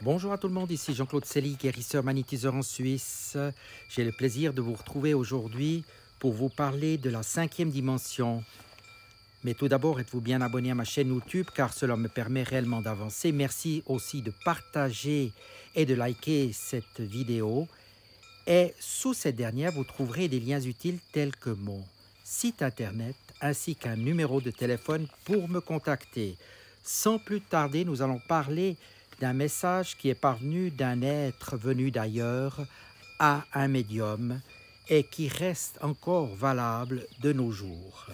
Bonjour à tout le monde, ici Jean-Claude Sely, guérisseur magnétiseur en Suisse. J'ai le plaisir de vous retrouver aujourd'hui pour vous parler de la 5e dimension. Mais tout d'abord, êtes-vous bien abonné à ma chaîne YouTube car cela me permet réellement d'avancer. Merci aussi de partager et de liker cette vidéo. Et sous cette dernière, vous trouverez des liens utiles tels que mon site internet ainsi qu'un numéro de téléphone pour me contacter. Sans plus tarder, nous allons parler d'un message qui est parvenu d'un être venu d'ailleurs à un médium et qui reste encore valable de nos jours.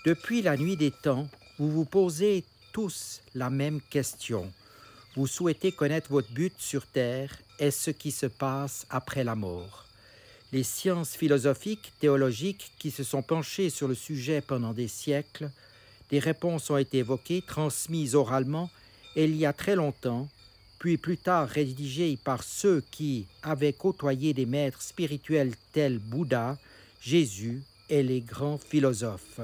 Depuis la nuit des temps, vous vous posez tous la même question. Vous souhaitez connaître votre but sur Terre et ce qui se passe après la mort. Les sciences philosophiques, théologiques qui se sont penchées sur le sujet pendant des siècles, des réponses ont été évoquées, transmises oralement, et il y a très longtemps, puis plus tard rédigées par ceux qui avaient côtoyé des maîtres spirituels tels Bouddha, Jésus et les grands philosophes.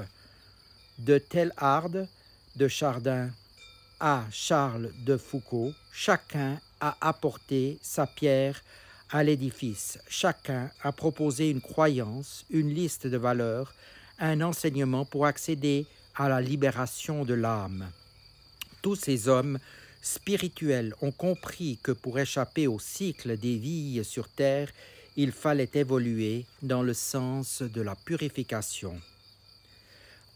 De Teilhard de Chardin à Charles de Foucault, chacun a apporté sa pierre à l'édifice. Chacun a proposé une croyance, une liste de valeurs, un enseignement pour accéder à la libération de l'âme. Tous ces hommes spirituels ont compris que pour échapper au cycle des vies sur Terre, il fallait évoluer dans le sens de la purification.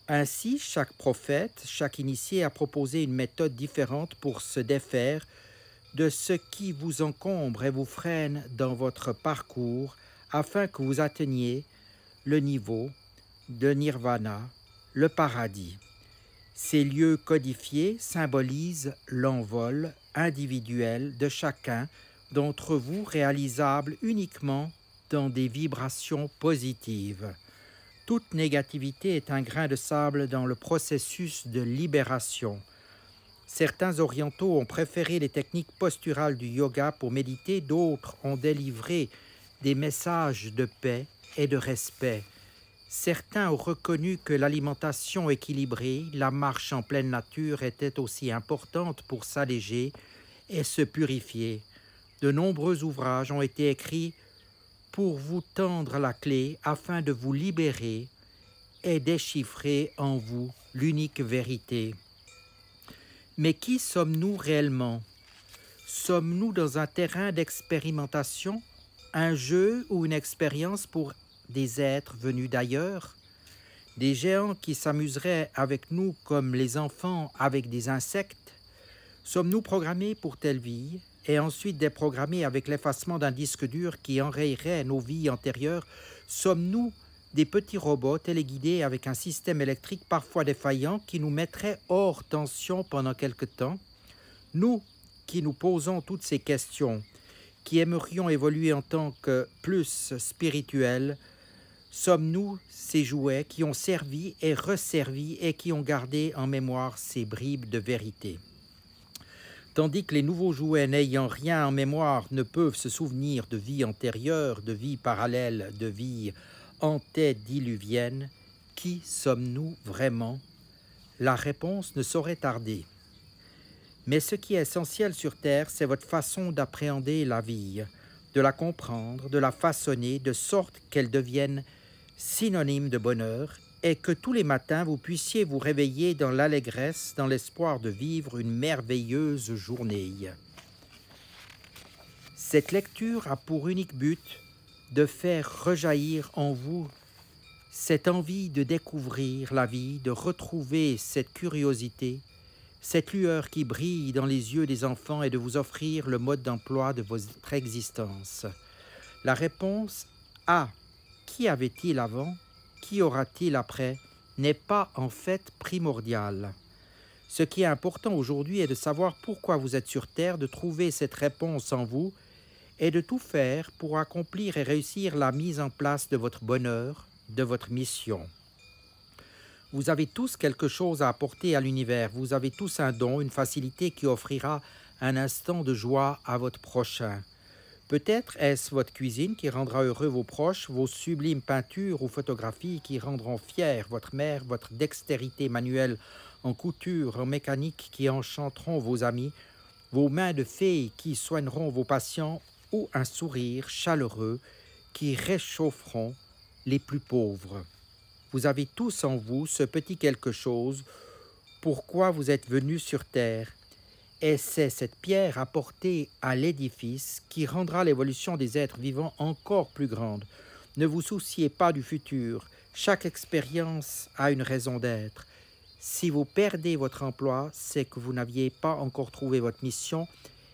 Ainsi, chaque prophète, chaque initié a proposé une méthode différente pour se défaire de ce qui vous encombre et vous freine dans votre parcours afin que vous atteigniez le niveau de nirvana, le paradis. Ces lieux codifiés symbolisent l'envol individuel de chacun d'entre vous réalisable uniquement dans des vibrations positives. Toute négativité est un grain de sable dans le processus de libération. Certains orientaux ont préféré les techniques posturales du yoga pour méditer, d'autres ont délivré des messages de paix et de respect. Certains ont reconnu que l'alimentation équilibrée, la marche en pleine nature était aussi importante pour s'alléger et se purifier. De nombreux ouvrages ont été écrits pour vous tendre la clé afin de vous libérer et déchiffrer en vous l'unique vérité. Mais qui sommes-nous réellement? Sommes-nous dans un terrain d'expérimentation, un jeu ou une expérience pour des êtres venus d'ailleurs? Des géants qui s'amuseraient avec nous comme les enfants avec des insectes? Sommes-nous programmés pour telle vie et ensuite déprogrammés avec l'effacement d'un disque dur qui enrayerait nos vies antérieures? Sommes-nous des petits robots téléguidés avec un système électrique parfois défaillant qui nous mettrait hors tension pendant quelque temps? Nous qui nous posons toutes ces questions, qui aimerions évoluer en tant que plus spirituels, sommes-nous ces jouets qui ont servi et resservi et qui ont gardé en mémoire ces bribes de vérité? Tandis que les nouveaux jouets n'ayant rien en mémoire ne peuvent se souvenir de vie antérieure, de vie parallèle, de vie antédiluvienne, qui sommes-nous vraiment? La réponse ne saurait tarder. Mais ce qui est essentiel sur Terre, c'est votre façon d'appréhender la vie, de la comprendre, de la façonner, de sorte qu'elle devienne synonyme de bonheur et que tous les matins vous puissiez vous réveiller dans l'allégresse, dans l'espoir de vivre une merveilleuse journée. Cette lecture a pour unique but de faire rejaillir en vous cette envie de découvrir la vie, de retrouver cette curiosité, cette lueur qui brille dans les yeux des enfants et de vous offrir le mode d'emploi de votre existence. La réponse à « Qui avait-il avant ? Qui aura-t-il après ?» n'est pas en fait primordiale. Ce qui est important aujourd'hui est de savoir pourquoi vous êtes sur Terre, de trouver cette réponse en vous et de tout faire pour accomplir et réussir la mise en place de votre bonheur, de votre mission. Vous avez tous quelque chose à apporter à l'univers, vous avez tous un don, une facilité qui offrira un instant de joie à votre prochain. Peut-être est-ce votre cuisine qui rendra heureux vos proches, vos sublimes peintures ou photographies qui rendront fiers votre mère, votre dextérité manuelle en couture, en mécanique qui enchanteront vos amis, vos mains de fée qui soigneront vos patients ou un sourire chaleureux qui réchaufferont les plus pauvres. Vous avez tous en vous ce petit quelque chose pourquoi vous êtes venus sur terre, et c'est cette pierre apportée à l'édifice qui rendra l'évolution des êtres vivants encore plus grande. Ne vous souciez pas du futur, chaque expérience a une raison d'être. Si vous perdez votre emploi, c'est que vous n'aviez pas encore trouvé votre mission,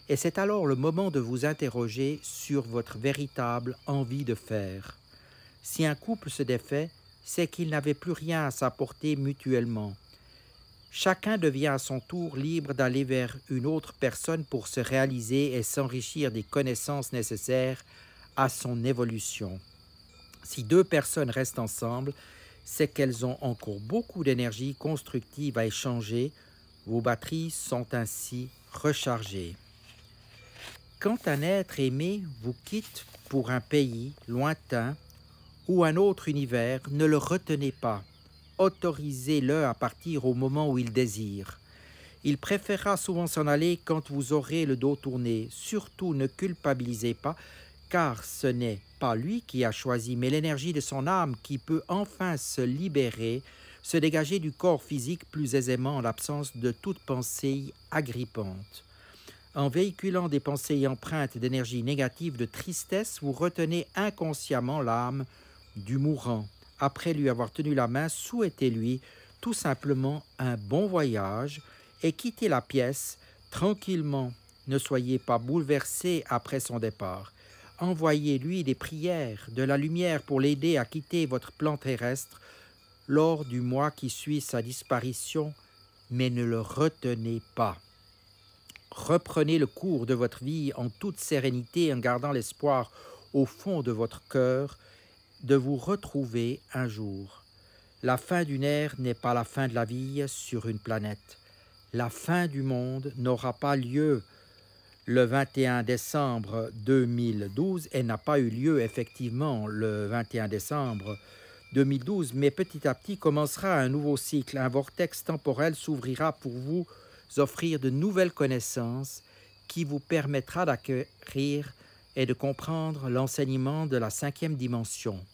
et c'est alors le moment de vous interroger sur votre véritable envie de faire. Si un couple se défait, c'est qu'il n'avait plus rien à s'apporter mutuellement. Chacun devient à son tour libre d'aller vers une autre personne pour se réaliser et s'enrichir des connaissances nécessaires à son évolution. Si deux personnes restent ensemble, c'est qu'elles ont encore beaucoup d'énergie constructive à échanger. Vos batteries sont ainsi rechargées. Quand un être aimé vous quitte pour un pays lointain ou un autre univers, ne le retenez pas. Autorisez-le à partir au moment où il désire. Il préférera souvent s'en aller quand vous aurez le dos tourné. Surtout ne culpabilisez pas, car ce n'est pas lui qui a choisi, mais l'énergie de son âme qui peut enfin se libérer, se dégager du corps physique plus aisément en l'absence de toute pensée agrippante. En véhiculant des pensées empreintes d'énergie négative, de tristesse, vous retenez inconsciemment l'âme du mourant. Après lui avoir tenu la main, souhaitez-lui tout simplement un bon voyage et quittez la pièce tranquillement. Ne soyez pas bouleversé après son départ. Envoyez-lui des prières, de la lumière pour l'aider à quitter votre plan terrestre lors du mois qui suit sa disparition, mais ne le retenez pas. Reprenez le cours de votre vie en toute sérénité en gardant l'espoir au fond de votre cœur de vous retrouver un jour. La fin d'une ère n'est pas la fin de la vie sur une planète. La fin du monde n'aura pas lieu le 21 décembre 2012 et n'a pas eu lieu effectivement le 21 décembre 2012, mais petit à petit commencera un nouveau cycle. Un vortex temporel s'ouvrira pour vous offrir de nouvelles connaissances qui vous permettra d'acquérir et de comprendre l'enseignement de la 5e dimension.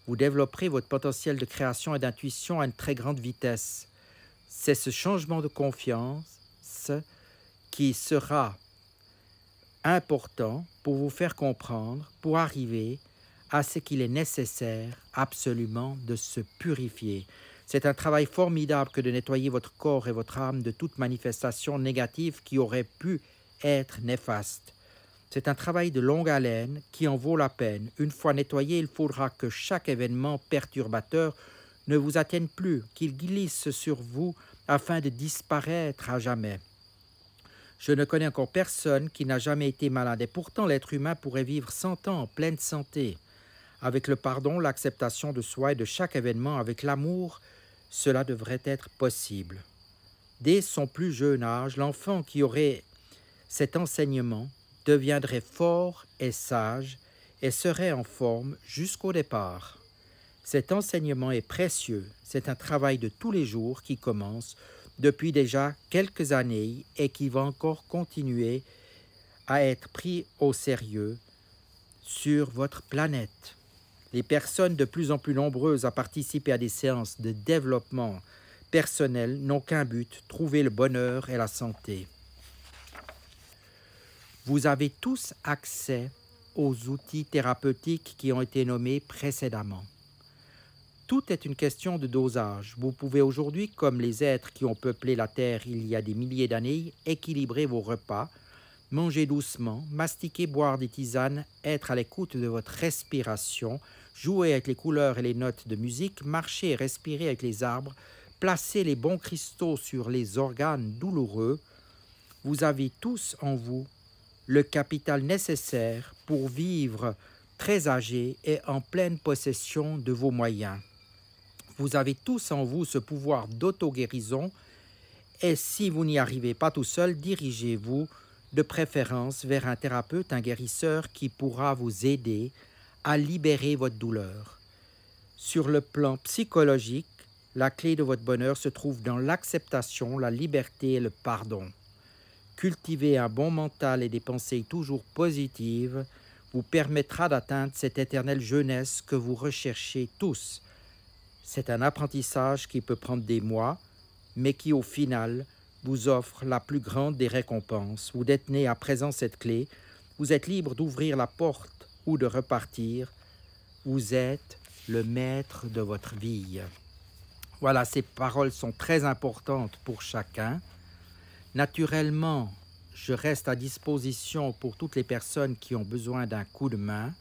Vous développerez votre potentiel de création et d'intuition à une très grande vitesse. C'est ce changement de confiance qui sera important pour vous faire comprendre, pour arriver à ce qu'il est nécessaire absolument de se purifier. C'est un travail formidable que de nettoyer votre corps et votre âme de toute manifestation négative qui aurait pu être néfaste. C'est un travail de longue haleine qui en vaut la peine. Une fois nettoyé, il faudra que chaque événement perturbateur ne vous atteigne plus, qu'il glisse sur vous afin de disparaître à jamais. Je ne connais encore personne qui n'a jamais été malade et pourtant l'être humain pourrait vivre 100 ans en pleine santé. Avec le pardon, l'acceptation de soi et de chaque événement, avec l'amour, cela devrait être possible. Dès son plus jeune âge, l'enfant qui aurait cet enseignement deviendrait fort et sage et serait en forme jusqu'au départ. Cet enseignement est précieux, c'est un travail de tous les jours qui commence depuis déjà quelques années et qui va encore continuer à être pris au sérieux sur votre planète. Les personnes de plus en plus nombreuses à participer à des séances de développement personnel n'ont qu'un but, trouver le bonheur et la santé. Vous avez tous accès aux outils thérapeutiques qui ont été nommés précédemment. Tout est une question de dosage. Vous pouvez aujourd'hui, comme les êtres qui ont peuplé la Terre il y a des milliers d'années, équilibrer vos repas, manger doucement, mastiquer, boire des tisanes, être à l'écoute de votre respiration, jouer avec les couleurs et les notes de musique, marcher et respirer avec les arbres, placer les bons cristaux sur les organes douloureux. Vous avez tous en vous le capital nécessaire pour vivre très âgé et en pleine possession de vos moyens. Vous avez tous en vous ce pouvoir d'auto-guérison et si vous n'y arrivez pas tout seul, dirigez-vous de préférence vers un thérapeute, un guérisseur qui pourra vous aider à libérer votre douleur. Sur le plan psychologique, la clé de votre bonheur se trouve dans l'acceptation, la liberté et le pardon. Cultiver un bon mental et des pensées toujours positives vous permettra d'atteindre cette éternelle jeunesse que vous recherchez tous. C'est un apprentissage qui peut prendre des mois, mais qui au final vous offre la plus grande des récompenses. Vous détenez à présent cette clé, vous êtes libre d'ouvrir la porte ou de repartir. Vous êtes le maître de votre vie. Voilà, ces paroles sont très importantes pour chacun. Naturellement, je reste à disposition pour toutes les personnes qui ont besoin d'un coup de main.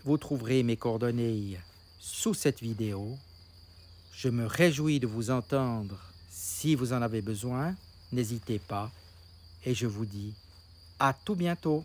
Vous trouverez mes coordonnées sous cette vidéo. Je me réjouis de vous entendre. Si vous en avez besoin, n'hésitez pas. Et je vous dis à tout bientôt.